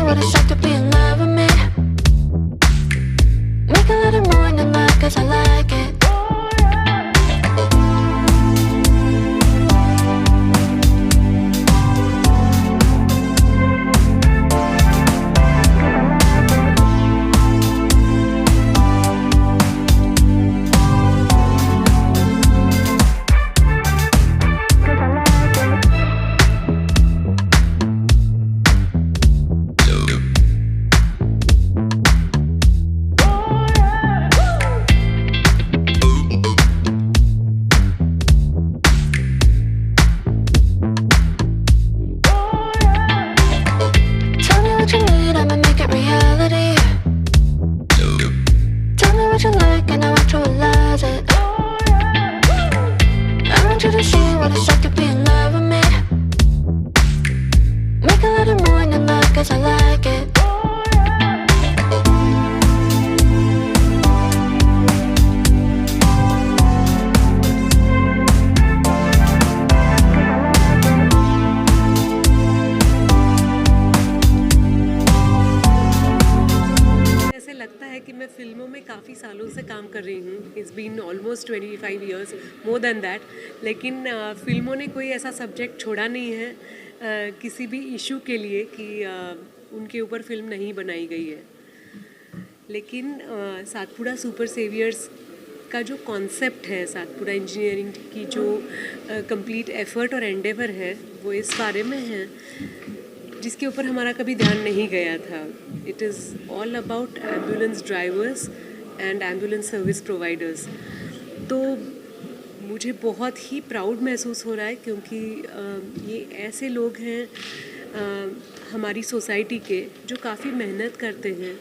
what it's like to be in love with me. Make a little morning love 'cause I like it. फिल्मों में काफ़ी सालों से काम कर रही हूँ. It's been almost 25 years, more than that. लेकिन फिल्मों ने कोई ऐसा सब्जेक्ट छोड़ा नहीं है किसी भी इशू के लिए कि उनके ऊपर फिल्म नहीं बनाई गई है. लेकिन सातपुड़ा सुपर सेवियर्स का जो कॉन्सेप्ट है, सातपुड़ा इंजीनियरिंग की जो कंप्लीट एफर्ट और एंडेवर है, वो इस बारे में है जिसके ऊपर हमारा कभी ध्यान नहीं गया था. It is all about ambulance drivers and ambulance service providers. तो मुझे बहुत ही प्राउड महसूस हो रहा है क्योंकि ये ऐसे लोग हैं हमारी सोसाइटी के जो काफ़ी मेहनत करते हैं,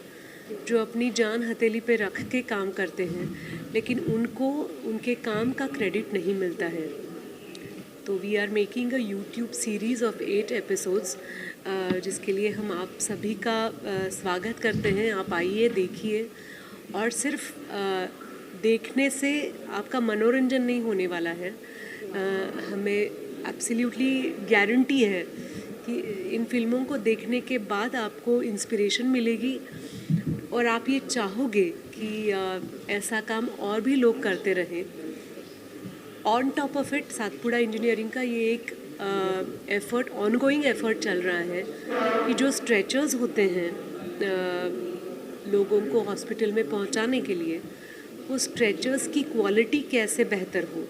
जो अपनी जान हथेली पे रख के काम करते हैं, लेकिन उनको उनके काम का क्रेडिट नहीं मिलता है. तो we are making a YouTube series of 8 episodes जिसके लिए हम आप सभी का स्वागत करते हैं. आप आइए, देखिए. और सिर्फ देखने से आपका मनोरंजन नहीं होने वाला है. हमें एब्सोल्युटली गारंटी है कि इन फिल्मों को देखने के बाद आपको इंस्पिरेशन मिलेगी और आप ये चाहोगे कि ऐसा काम और भी लोग करते रहें. On top of it, Satpura engineering का ये एक एफ़र्ट, ऑनगोइंग एफ़र्ट चल रहा है कि जो स्ट्रेचर्स होते हैं लोगों को हॉस्पिटल में पहुंचाने के लिए, वो स्ट्रेचर्स की क्वालिटी कैसे बेहतर हो,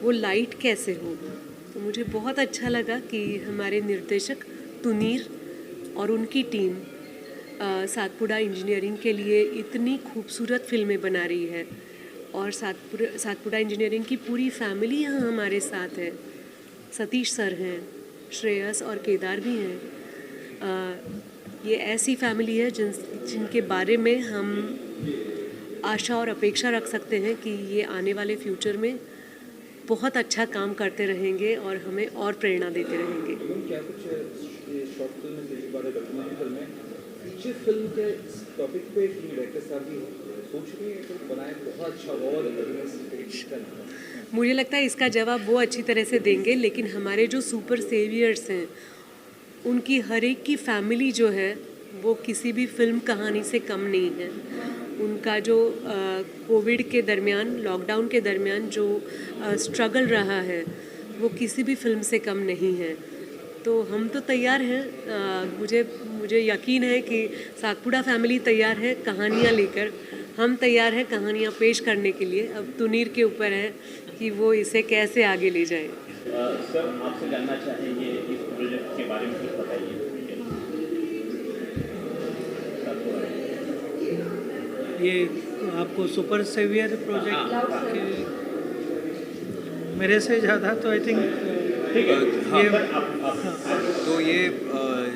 वो लाइट कैसे हो. तो मुझे बहुत अच्छा लगा कि हमारे निर्देशक तुनीर और उनकी टीम सातपुड़ा इंजीनियरिंग के लिए इतनी खूबसूरत फिल्में बना रही है. और सातपुड़ा इंजीनियरिंग की पूरी फैमिली यहाँ हमारे साथ है. सतीश सर हैं, श्रेयस और केदार भी हैं. ये ऐसी फैमिली है जिनके बारे में हम आशा और अपेक्षा रख सकते हैं कि ये आने वाले फ्यूचर में बहुत अच्छा काम करते रहेंगे और हमें और प्रेरणा देते रहेंगे. क्या कुछ शॉर्ट फिल्म के बारे में फीचर फिल्म के टॉपिक पे डायरेक्टर साहब भी सोच रहे हैं कि बनाए बहुत अच्छा और मुझे लगता है इसका जवाब वो अच्छी तरह से देंगे. लेकिन हमारे जो सुपर सेवियर्स हैं, उनकी हर एक की फैमिली जो है वो किसी भी फिल्म कहानी से कम नहीं है. उनका जो कोविड के दरमियान, लॉकडाउन के दरमियान जो स्ट्रगल रहा है, वो किसी भी फिल्म से कम नहीं है. तो हम तो तैयार हैं. मुझे यकीन है कि सातपुड़ा फैमिली तैयार है कहानियाँ लेकर. हम तैयार हैं कहानियाँ पेश करने के लिए. अब तुनीर के ऊपर है कि वो इसे कैसे आगे ले जाए. सर, आपसे जानना चाहेंगे इस प्रोजेक्ट के बारे में कुछ बताइए. ये आपको सुपर सेवियर प्रोजेक्ट के मेरे से ज़्यादा तो आई थिंक तो ये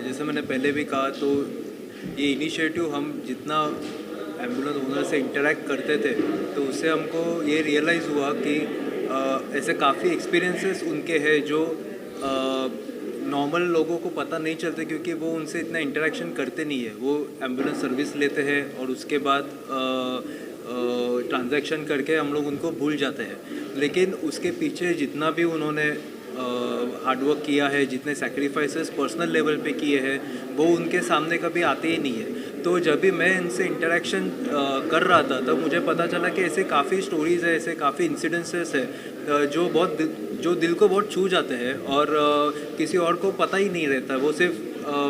जैसे मैंने पहले भी कहा, तो ये इनिशिएटिव हम जितना एम्बुलेंस ओनर से इंटरेक्ट करते थे, तो उससे हमको ये रियलाइज़ हुआ कि ऐसे काफ़ी एक्सपीरियंसेस उनके हैं जो नॉर्मल लोगों को पता नहीं चलते, क्योंकि वो उनसे इतना इंटरेक्शन करते नहीं है. वो एम्बुलेंस सर्विस लेते हैं और उसके बाद ट्रांजैक्शन करके हम लोग उनको भूल जाते हैं. लेकिन उसके पीछे जितना भी उन्होंने हार्डवर्क किया है, जितने सैक्रिफाइसेस पर्सनल लेवल पे किए हैं, वो उनके सामने कभी आते ही नहीं है। तो जब भी मैं इनसे इंटरेक्शन कर रहा था तब मुझे पता चला कि ऐसे काफ़ी स्टोरीज़ है, ऐसे काफ़ी इंसिडेंसेस है जो दिल को बहुत छू जाते हैं और किसी और को पता ही नहीं रहता, वो सिर्फ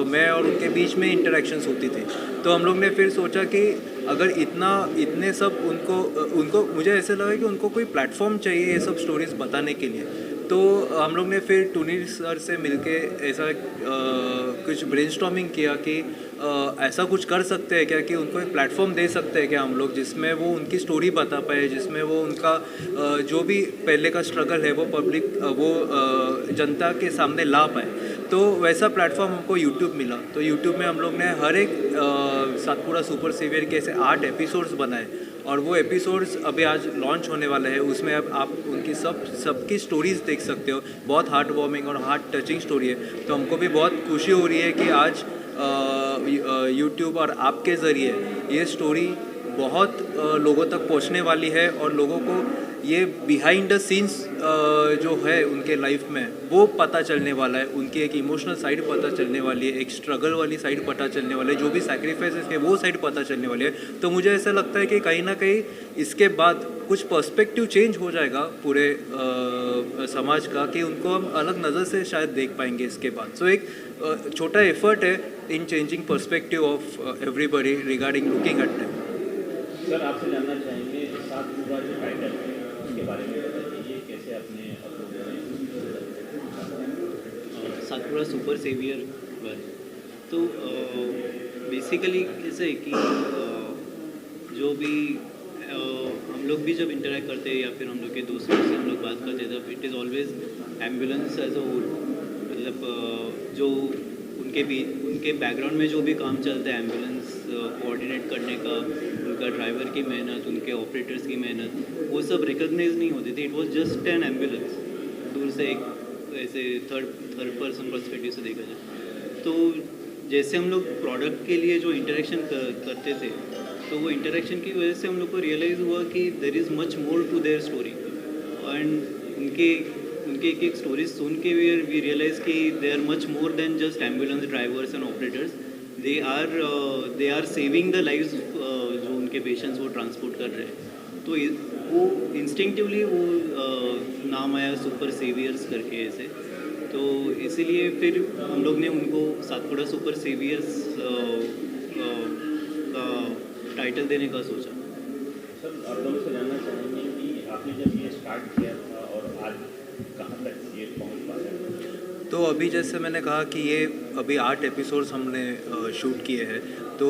मैं और उनके बीच में इंटरेक्शंस होती थी। तो हम लोग ने फिर सोचा कि अगर इतने सब उनको मुझे ऐसे लगा कि उनको कोई प्लेटफॉर्म चाहिए ये सब स्टोरीज़ बताने के लिए। तो हम लोग ने फिर टूनी सर से मिलके ऐसा कुछ ब्रेनस्टॉर्मिंग किया कि ऐसा कुछ कर सकते हैं क्या, कि उनको एक प्लेटफॉर्म दे सकते हैं क्या हम लोग, जिसमें वो उनकी स्टोरी बता पाए, जिसमें वो उनका जो भी पहले का स्ट्रगल है वो जनता के सामने ला पाए। तो वैसा प्लेटफॉर्म हमको यूट्यूब मिला। तो यूट्यूब में हम लोग ने हर एक सातपुड़ा सुपर सेवियर के ऐसे 8 एपिसोड्स बनाए और वो एपिसोड्स अभी आज लॉन्च होने वाले हैं। उसमें अब आप उनकी सबकी स्टोरीज़ देख सकते हो। बहुत हार्ट वार्मिंग और हार्ट टचिंग स्टोरी है। तो हमको भी बहुत खुशी हो रही है कि आज यूट्यूब और आपके ज़रिए ये स्टोरी बहुत लोगों तक पहुंचने वाली है और लोगों को ये बिहाइंड द सीन्स जो है उनके लाइफ में वो पता चलने वाला है। उनकी एक इमोशनल साइड पता चलने वाली है, एक स्ट्रगल वाली साइड पता चलने वाली है, जो भी सैक्रिफाइसेस है वो साइड पता चलने वाली है। तो मुझे ऐसा लगता है कि कहीं ना कहीं इसके बाद कुछ पर्सपेक्टिव चेंज हो जाएगा पूरे समाज का, कि उनको हम अलग नज़र से शायद देख पाएंगे इसके बाद। सो एक छोटा एफर्ट है इन changing perspective of everybody regarding looking at them. Sir आपसे जानना चाहेंगे सातपुड़ा जो टाइटल है उसके बारे में बताइए, कैसे आपने सातपुड़ा सुपर सेवियर पर। तो बेसिकली कैसे है कि जो भी हम लोग भी जब इंटरेक्ट करते हैं या फिर हम लोग के दोस्तों से हम लोग बात करते हैं तब it is always ambulance as a whole. मतलब जो उनके बैकग्राउंड में जो भी काम चलता है एम्बुलेंस कोऑर्डिनेट करने का, उनका ड्राइवर की मेहनत, उनके ऑपरेटर्स की मेहनत, वो सब रिकॉग्नाइज नहीं होती थी। It was just an ambulance, दूर से एक ऐसे थर्ड पर्सन पर्सपेक्टिव से देखा जाए। तो जैसे हम लोग प्रोडक्ट के लिए जो इंटरेक्शन करते थे तो वो इंटरेक्शन की वजह से हम लोग को रियलाइज़ हुआ कि there is much more to their story. And उनके एक एक स्टोरीज सुन के वी रियलाइज़ कि they are much more than just ambulance drivers and operators. They are saving the lives जो उनके पेशेंट्स वो ट्रांसपोर्ट कर रहे हैं। तो वो इंस्टिंक्टिवली वो नाम आया सुपर सेवियर्स करके ऐसे। तो इसीलिए फिर हम लोग ने उनको सातपुड़ा सुपर सेवियर्स का टाइटल देने का सोचा। सर आप लोगों से जानना चाहेंगे कि आपने जब ये स्टार्ट किया था और आज कहाँ तक ये पहुँच पाया? तो अभी जैसे मैंने कहा कि ये अभी 8 एपिसोड्स हमने शूट किए हैं। तो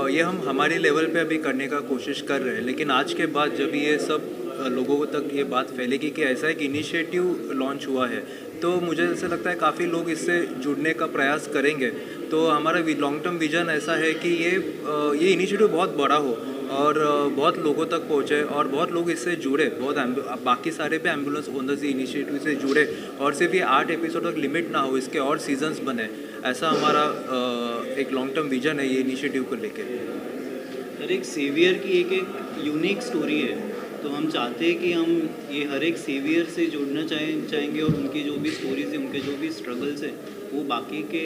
ये हम हमारे लेवल पे अभी करने का कोशिश कर रहे हैं। लेकिन आज के बाद जब ये सब लोगों तक ये बात फैलेगी कि ऐसा एक इनिशिएटिव लॉन्च हुआ है, तो मुझे ऐसा लगता है काफ़ी लोग इससे जुड़ने का प्रयास करेंगे। तो हमारा लॉन्ग टर्म विजन ऐसा है कि ये इनिशिएटिव बहुत बड़ा हो और बहुत लोगों तक पहुँचे और बहुत लोग इससे जुड़े, बहुत बाकी सारे पे एम्बुलेंस ओनर्स इनिशिएटिव से जुड़े और सिर्फ ये 8 एपिसोड तक लिमिट ना हो, इसके और सीजन्स बने। ऐसा हमारा एक लॉन्ग टर्म विजन है ये इनिशिएटिव को लेके। हर एक सेवियर की एक यूनिक स्टोरी है। तो हम चाहते हैं कि हम ये हर एक सेवियर से जुड़ना चाहेंगे और उनकी जो भी स्टोरीज है, उनके जो भी स्ट्रगल्स हैं वो बाकी के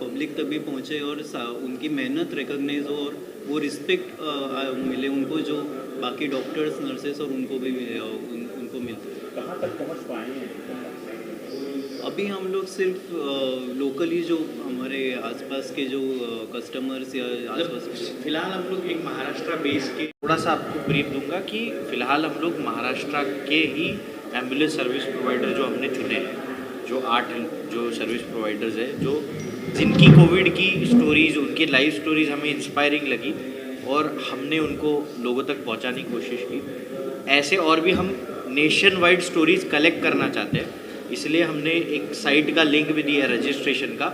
पब्लिक तक भी पहुँचे और उनकी मेहनत रिकॉग्नाइज हो और वो रिस्पेक्ट मिले उनको, जो बाकी डॉक्टर्स नर्सेस और उनको भी उनको मिलते हैं। कहाँ तक पहुँच पाए हैं अभी हम लोग सिर्फ लोकली जो हमारे आसपास के जो कस्टमर्स या आसपास फिलहाल हम लोग एक महाराष्ट्र बेस के, थोड़ा सा आपको ब्रीफ दूंगा कि फ़िलहाल हम लोग महाराष्ट्र के ही एम्बुलेंस सर्विस प्रोवाइडर जो हमने चुने हैं, जो 8 जो सर्विस प्रोवाइडर्स है, जो जिनकी कोविड की स्टोरीज, उनकी लाइफ स्टोरीज हमें इंस्पायरिंग लगी और हमने उनको लोगों तक पहुंचाने की कोशिश की। ऐसे और भी हम नेशन वाइड स्टोरीज कलेक्ट करना चाहते हैं, इसलिए हमने एक साइट का लिंक भी दिया है रजिस्ट्रेशन का,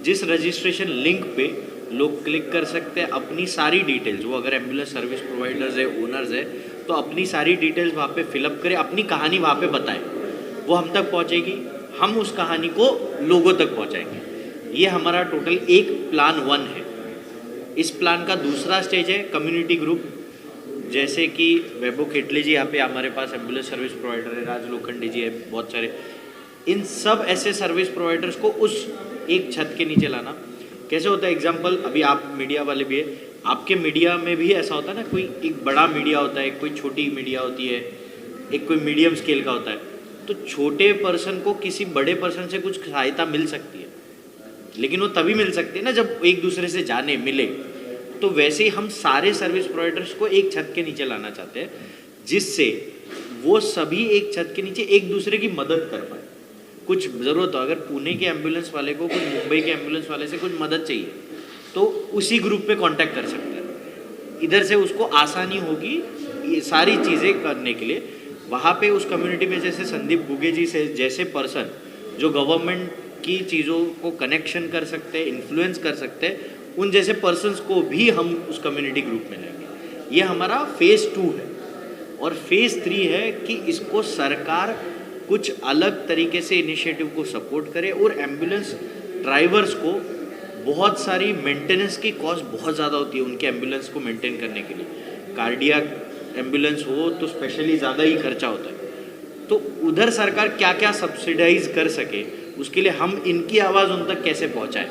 जिस रजिस्ट्रेशन लिंक पे लोग क्लिक कर सकते हैं अपनी सारी डिटेल्स। वो अगर एम्बुलेंस सर्विस प्रोवाइडर्स है, ओनर्स है, तो अपनी सारी डिटेल्स वहाँ पे फिलअप करें, अपनी कहानी वहाँ पे बताएं, वो हम तक पहुँचेगी, हम उस कहानी को लोगों तक पहुँचाएंगे। ये हमारा टोटल एक प्लान 1 है। इस प्लान का दूसरा स्टेज है कम्युनिटी ग्रुप, जैसे कि वैभव खेटले जी यहाँ पे हमारे पास एम्बुलेंस सर्विस प्रोवाइडर है, राज लोखंडे जी है, बहुत सारे। इन सब ऐसे सर्विस प्रोवाइडर्स को उस एक छत के नीचे लाना। कैसे होता है, एग्जांपल अभी आप मीडिया वाले भी है, आपके मीडिया में भी ऐसा होता है ना, कोई एक बड़ा मीडिया होता है, कोई छोटी मीडिया होती है, एक कोई मीडियम स्केल का होता है। तो छोटे पर्सन को किसी बड़े पर्सन से कुछ सहायता मिल सकती है, लेकिन वो तभी मिल सकती है ना जब एक दूसरे से जाने मिले। तो वैसे ही हम सारे सर्विस प्रोवाइडर्स को एक छत के नीचे लाना चाहते हैं, जिससे वो सभी एक छत के नीचे एक दूसरे की मदद कर पाए। कुछ ज़रूरत हो, अगर पुणे के एम्बुलेंस वाले को कुछ मुंबई के एम्बुलेंस वाले से कुछ मदद चाहिए तो उसी ग्रुप पे कांटेक्ट कर सकता है। इधर से उसको आसानी होगी ये सारी चीज़ें करने के लिए। वहाँ पे उस कम्युनिटी में जैसे संदीप गुगे जी से जैसे पर्सन जो गवर्नमेंट की चीज़ों को कनेक्शन कर सकते हैं, इन्फ्लुएंस कर सकते हैं, उन जैसे पर्सन्स को भी हम उस कम्युनिटी ग्रुप में लेंगे। ये हमारा फेज़ 2 है। और फेज़ 3 है कि इसको सरकार कुछ अलग तरीके से इनिशिएटिव को सपोर्ट करे और एम्बुलेंस ड्राइवर्स को बहुत सारी मेंटेनेंस की कॉस्ट बहुत ज़्यादा होती है उनके एम्बुलेंस को मेंटेन करने के लिए। कार्डियक एम्बुलेंस हो तो स्पेशली ज़्यादा ही खर्चा होता है। तो उधर सरकार क्या क्या सब्सिडाइज कर सके, उसके लिए हम इनकी आवाज़ उन तक कैसे पहुँचाएँ,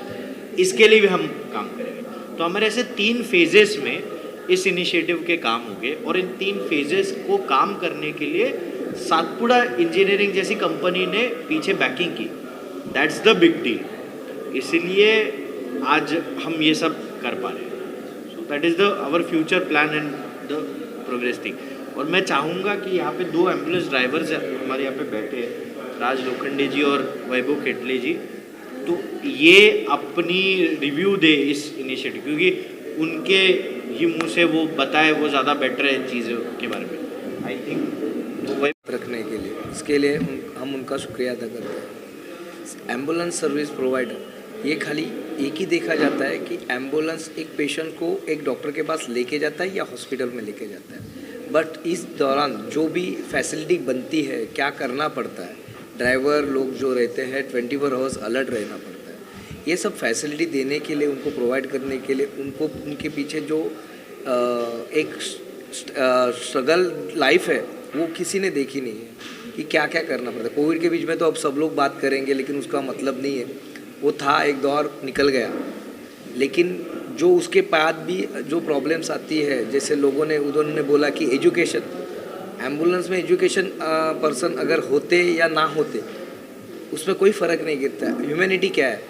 इसके लिए भी हम काम करेंगे। तो हमारे ऐसे 3 फेजेस में इस इनिशिएटिव के काम होंगे और इन 3 फेजेस को काम करने के लिए सातपुड़ा इंजीनियरिंग जैसी कंपनी ने पीछे बैकिंग की। That's the big deal. इसलिए आज हम ये सब कर पा रहे हैं। So that is the our future plan and the progress thing. और मैं चाहूँगा कि यहाँ पे 2 एम्बुलेंस ड्राइवर्स हमारे यहाँ पे बैठे हैं, राज लोखंडे जी और वैभव खेटले जी। तो ये अपनी रिव्यू दे इस इनिशिएटिव, क्योंकि उनके ही मुँह से वो बताए वो ज़्यादा बेटर है चीज़ों के बारे में। आई थिंक रखने के लिए, इसके लिए हम उनका शुक्रिया अदा करते हैं। एम्बुलेंस सर्विस प्रोवाइडर ये खाली एक ही देखा जाता है कि एम्बुलेंस एक पेशेंट को एक डॉक्टर के पास लेके जाता है या हॉस्पिटल में लेके जाता है, बट इस दौरान जो भी फैसिलिटी बनती है, क्या करना पड़ता है, ड्राइवर लोग जो रहते हैं 24 आवर्स अलर्ट रहना पड़ता है। ये सब फैसिलिटी देने के लिए, उनको प्रोवाइड करने के लिए, उनको उनके पीछे जो एक स्ट्रगल लाइफ है वो किसी ने देखी नहीं है कि क्या क्या करना पड़ता है। कोविड के बीच में तो अब सब लोग बात करेंगे, लेकिन उसका मतलब नहीं है, वो था एक दौर निकल गया। लेकिन जो उसके बाद भी जो प्रॉब्लम्स आती है, जैसे लोगों ने उन्होंने बोला कि एजुकेशन, एम्बुलेंस में एजुकेशन पर्सन अगर होते या ना होते उसमें कोई फ़र्क नहीं गिरता। ह्यूमैनिटी क्या है,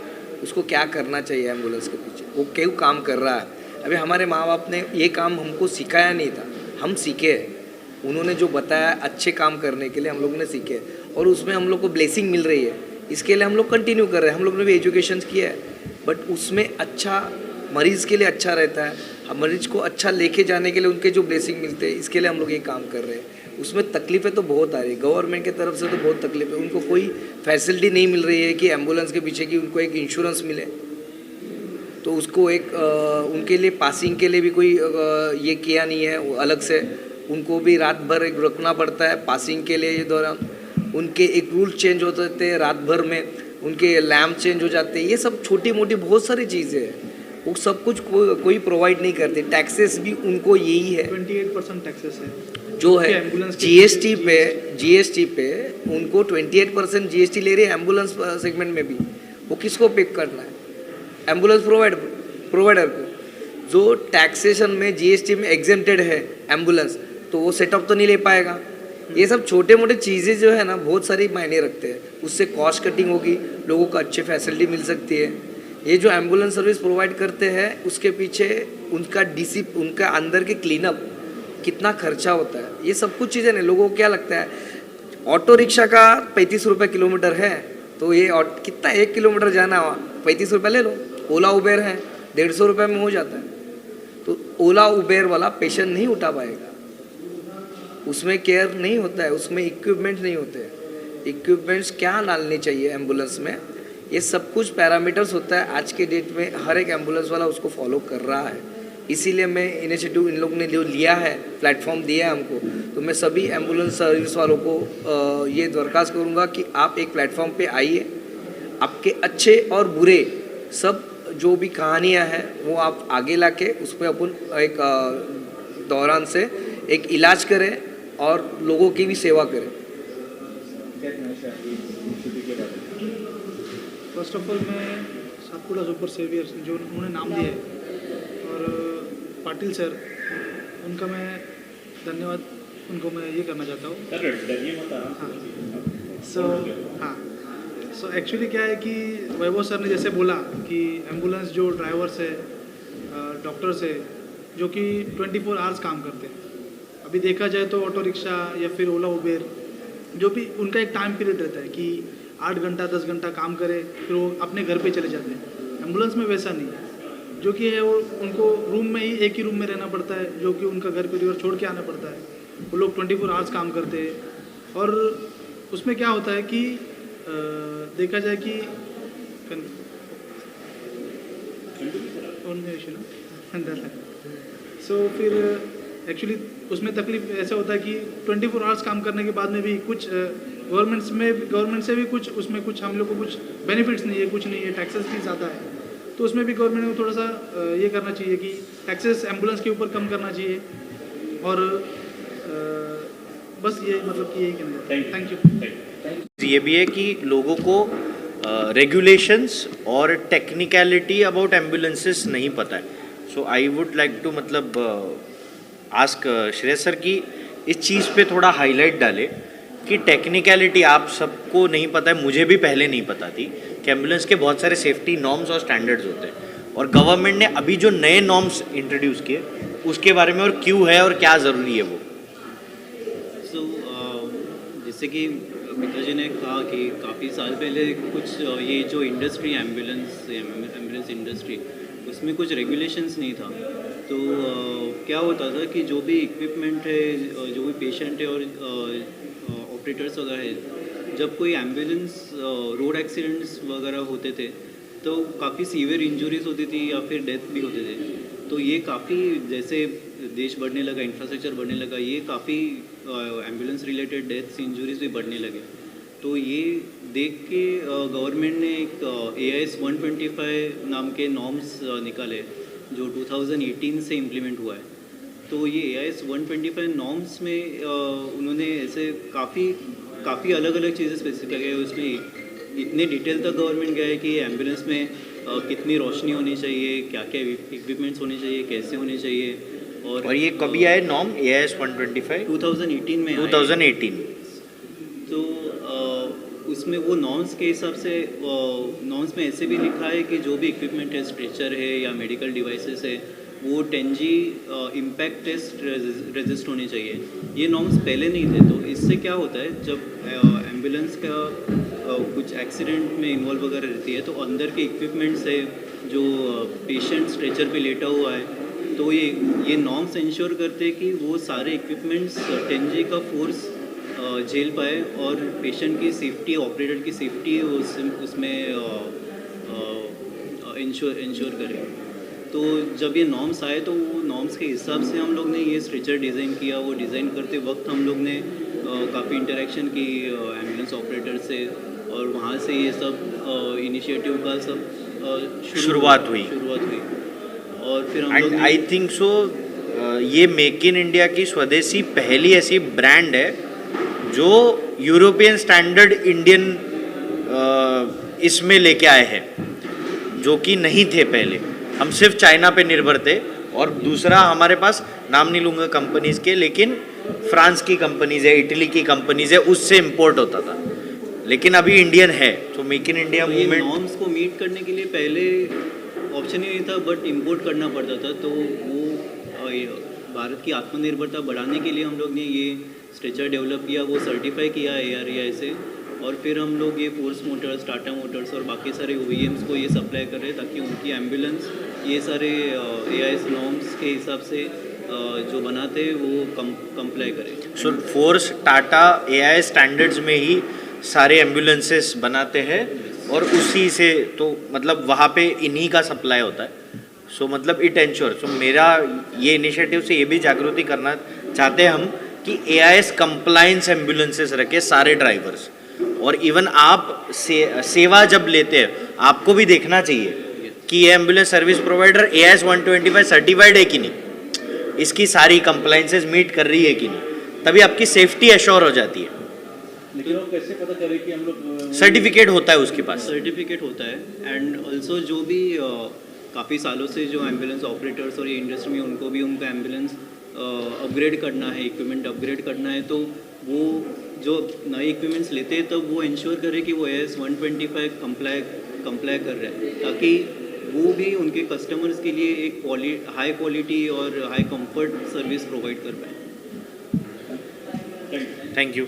उसको क्या करना चाहिए एम्बुलेंस के पीछे, वो क्यों काम कर रहा है। अभी हमारे माँ बाप ने ये काम हमको सिखाया नहीं था, हम सीखे हैं। उन्होंने जो बताया अच्छे काम करने के लिए हम लोगों ने सीखे, और उसमें हम लोग को ब्लेसिंग मिल रही है। इसके लिए हम लोग कंटिन्यू कर रहे हैं। हम लोग ने भी एजुकेशन किया है, बट उसमें अच्छा मरीज़ के लिए अच्छा रहता है। हम मरीज़ को अच्छा लेके जाने के लिए उनके जो ब्लेसिंग मिलते हैं, इसके लिए हम लोग ये काम कर रहे हैं। उसमें तकलीफ़ें तो बहुत आ रही है, गवर्नमेंट की तरफ से तो बहुत तकलीफ है। उनको कोई फैसिलिटी नहीं मिल रही है कि एम्बुलेंस के पीछे की उनको एक इंश्योरेंस मिले, तो उसको एक उनके लिए पासिंग के लिए भी कोई ये किया नहीं है। वो अलग से उनको भी रात भर एक रुकना पड़ता है पासिंग के लिए। ये दौरान उनके एक रूल चेंज होते थे, रात भर में उनके लैम्प चेंज हो जाते हैं। ये सब छोटी मोटी बहुत सारी चीज़ें हैं, वो सब कुछ कोई प्रोवाइड नहीं करते। टैक्सेस भी उनको यही है, 28% टैक्सेस है जो है जीएसटी पे उनको 28% जीएसटी ले रही है एम्बुलेंस सेगमेंट में भी। वो किसको पे करना है, एम्बुलेंस प्रोवाइडर को, जो टैक्सेशन में जीएसटी में एग्जेम्प्टेड है एम्बुलेंस, तो वो सेटअप तो नहीं ले पाएगा। ये सब छोटे मोटे चीज़ें जो है ना बहुत सारी मायने रखते हैं। उससे कॉस्ट कटिंग होगी, लोगों को अच्छी फैसिलिटी मिल सकती है। ये जो एम्बुलेंस सर्विस प्रोवाइड करते हैं उसके पीछे उनका उनका अंदर के क्लीनअप कितना खर्चा होता है, ये सब कुछ चीज़ें नहीं। लोगों को क्या लगता है ऑटो रिक्शा का 35 रुपये किलोमीटर है, तो ये कितना 1 किलोमीटर जाना 35 रुपये ले लो। ओला उबेर है 150 रुपये में हो जाता है। तो ओला उबेर वाला पेशेंट नहीं उठा पाएगा, उसमें केयर नहीं होता है, उसमें इक्विपमेंट नहीं होते हैं। इक्विपमेंट्स क्या डालने चाहिए एम्बुलेंस में, ये सब कुछ पैरामीटर्स होता है। आज के डेट में हर एक एम्बुलेंस वाला उसको फॉलो कर रहा है। इसीलिए मैं इनिशिएटिव इन लोगों ने जो लिया है, प्लेटफॉर्म दिया है हमको, तो मैं सभी एम्बुलेंस सर्विस वालों को ये दरख्वास्त करूँगा कि आप एक प्लेटफॉर्म पे आइए, आपके अच्छे और बुरे सब जो भी कहानियाँ हैं वो आप आगे ला के उस पर अपन एक दौरान से एक इलाज करें और लोगों की भी सेवा करें। फर्स्ट ऑफ ऑल मैं सातपुड़ा सुपर सेवियर जो उन्होंने नाम दिया है और पाटिल सर उनका मैं धन्यवाद उनको मैं ये करना चाहता हूँ। सर डरिए मत, आराम से। सो एक्चुअली क्या है कि वैभव सर ने जैसे बोला कि एम्बुलेंस जो ड्राइवर्स है डॉक्टर्स है जो कि 24 आवर्स काम करते हैं। अभी देखा जाए तो ऑटो रिक्शा या फिर ओला उबेर जो भी उनका एक टाइम पीरियड रहता है कि 8 घंटा 10 घंटा काम करे फिर वो अपने घर पे चले जाते हैं। एम्बुलेंस में वैसा नहीं है, जो कि है वो उनको रूम में ही एक ही रूम में रहना पड़ता है, जो कि उनका घर परिवार छोड़ के आना पड़ता है। वो लोग 24 आवर्स काम करते हैं और उसमें क्या होता है कि देखा जाए कि फिर एक्चुअली उसमें तकलीफ ऐसा होता है कि 24 आवर्स काम करने के बाद में भी कुछ गवर्नमेंट से भी कुछ उसमें कुछ हम लोग को कुछ बेनिफिट्स नहीं है, कुछ नहीं है, टैक्सेस भी ज़्यादा है। तो उसमें भी गवर्नमेंट को थोड़ा सा ये करना चाहिए कि टैक्सेस एम्बुलेंस के ऊपर कम करना चाहिए और बस ये मतलब कि यही कहना। Thank you. ये भी है कि लोगों को रेगुलेशंस और टेक्निकलिटी अबाउट एम्बुलेंसेस नहीं पता है। सो आई वुड लाइक टू मतलब आस्क श्रेयस सर की इस चीज़ पे थोड़ा हाईलाइट डाले कि टेक्निकलिटी आप सबको नहीं पता है, मुझे भी पहले नहीं पता थी कि एम्बुलेंस के बहुत सारे सेफ्टी नॉर्म्स और स्टैंडर्ड्स होते हैं और गवर्नमेंट ने अभी जो नए नॉर्म्स इंट्रोड्यूस किए उसके बारे में और क्यों है और क्या ज़रूरी है वो। सो जैसे कि मित्र जी ने कहा कि काफ़ी साल पहले कुछ ये जो इंडस्ट्री एम्बुलेंस इंडस्ट्री उसमें कुछ रेगुलेशंस नहीं था। तो क्या होता था कि जो भी इक्विपमेंट है, जो भी पेशेंट है और ऑपरेटर्स वगैरह है, जब कोई एम्बुलेंस रोड एक्सीडेंट्स वगैरह होते थे तो काफ़ी सीवियर इंजरीज होती थी या फिर डेथ भी होते थे। तो ये काफ़ी जैसे देश बढ़ने लगा, इंफ्रास्ट्रक्चर बढ़ने लगा, ये काफ़ी एम्बुलेंस रिलेटेड डेथ्स इंजरीज भी बढ़ने लगे। तो ये देख के गवर्नमेंट ने एक AIS 125 नाम के नॉर्म्स निकाले जो 2018 से इम्प्लीमेंट हुआ है। तो ये AIS 125 नॉर्म्स में उन्होंने ऐसे काफ़ी अलग अलग चीज़ें स्पेसिफाई किया है। उसमें इतने डिटेल तक गवर्नमेंट गया है कि एम्बुलेंस में कितनी रोशनी होनी चाहिए, क्या क्या इक्विपमेंट्स होने चाहिए, कैसे होने चाहिए। और ये कभी आए नॉर्म AIS 125? 2018 में 2018। तो उसमें वो नॉर्म्स के हिसाब से नॉर्म्स में ऐसे भी लिखा है कि जो भी इक्विपमेंट है, स्ट्रेचर है या मेडिकल डिवाइसेस है, वो 10G इम्पैक्ट टेस्ट रेजिस्ट होने चाहिए। ये नॉर्म्स पहले नहीं थे। तो इससे क्या होता है, जब एम्बुलेंस का कुछ एक्सीडेंट में इन्वॉल्व वगैरह रहती है तो अंदर के इक्विपमेंट्स है, जो पेशेंट स्ट्रेचर पे लेटा हुआ है, तो ये नॉर्म्स इंश्योर करते हैं कि वो सारे इक्विपमेंट्स 10G का फोर्स झेल पाए और पेशेंट की सेफ्टी, ऑपरेटर की सेफ्टी उसमें इंश्योर करें। तो जब ये नॉर्म्स आए तो वो नॉर्म्स के हिसाब से हम लोग ने ये स्ट्रेचर डिज़ाइन किया। वो डिज़ाइन करते वक्त हम लोग ने काफ़ी इंटरेक्शन की एम्बुलेंस ऑपरेटर से और वहाँ से ये सब इनिशिएटिव का सब शुरुआत हुई। और फिर हम लोग आई थिंक सो ये मेक इन इंडिया की स्वदेशी पहली ऐसी ब्रांड है जो यूरोपियन स्टैंडर्ड इंडियन इसमें लेके आए हैं, जो कि नहीं थे पहले। हम सिर्फ चाइना पे निर्भर थे और दूसरा हमारे पास, नाम नहीं लूँगा कंपनीज़ के, लेकिन फ्रांस की कंपनीज़ है, इटली की कंपनीज़ है, उससे इंपोर्ट होता था। लेकिन अभी इंडियन है, तो make in India movement norms को मीट करने के लिए पहले ऑप्शन ही नहीं था, बट इंपोर्ट करना पड़ता था। तो वो भारत की आत्मनिर्भरता बढ़ाने के लिए हम लोग ने ये स्ट्रेचर डेवलप किया, वो सर्टिफाई किया ARAI से। और फिर हम लोग ये फोर्स मोटर्स, टाटा मोटर्स और बाकी सारे OEMs को ये सप्लाई कर रहे हैं ताकि उनकी एम्बुलेंस ये सारे AIS नॉर्म्स के हिसाब से जो बनाते हैं वो कंप्लाई करें। So force, Tata, AIS standards में ही सारे एम्बुलेंसेस बनाते हैं और उसी से तो मतलब वहाँ पे इन्हीं का सप्लाई होता है। सो मतलब इट एंश्योर। सो मेरा ये इनिशिएटिव से ये भी जागृति करना चाहते हैं हम कि AIS कंप्लायंस एम्बुलेंसेस रखे सारे ड्राइवर्स। और इवन आप सेवा जब लेते हैं आपको भी देखना चाहिए कि ये ambulance service provider AIS 125 certified है कि नहीं, इसकी सारी कंप्लायंसेस मीट कर रही है कि नहीं, तभी आपकी सेफ्टी एश्योर हो जाती है। लेकिन वो कैसे पता करे कि हम लोग सर्टिफिकेट होता है उसके पास? सर्टिफिकेट होता है एंड ऑल्सो जो भी काफ़ी सालों से जो एम्बुलेंस ऑपरेटर्स और ये इंडस्ट्री में उनको भी उनका एम्बुलेंस अपग्रेड करना है, इक्विपमेंट अपग्रेड करना है, तो वो जो नए इक्विपमेंट्स लेते हैं तब वो इंश्योर करे कि वो AS 125 कंप्लाई कर रहे हैं, ताकि वो भी उनके कस्टमर्स के लिए एक हाई क्वालिटी और हाई कंफर्ट सर्विस प्रोवाइड कर पाए। Thank you.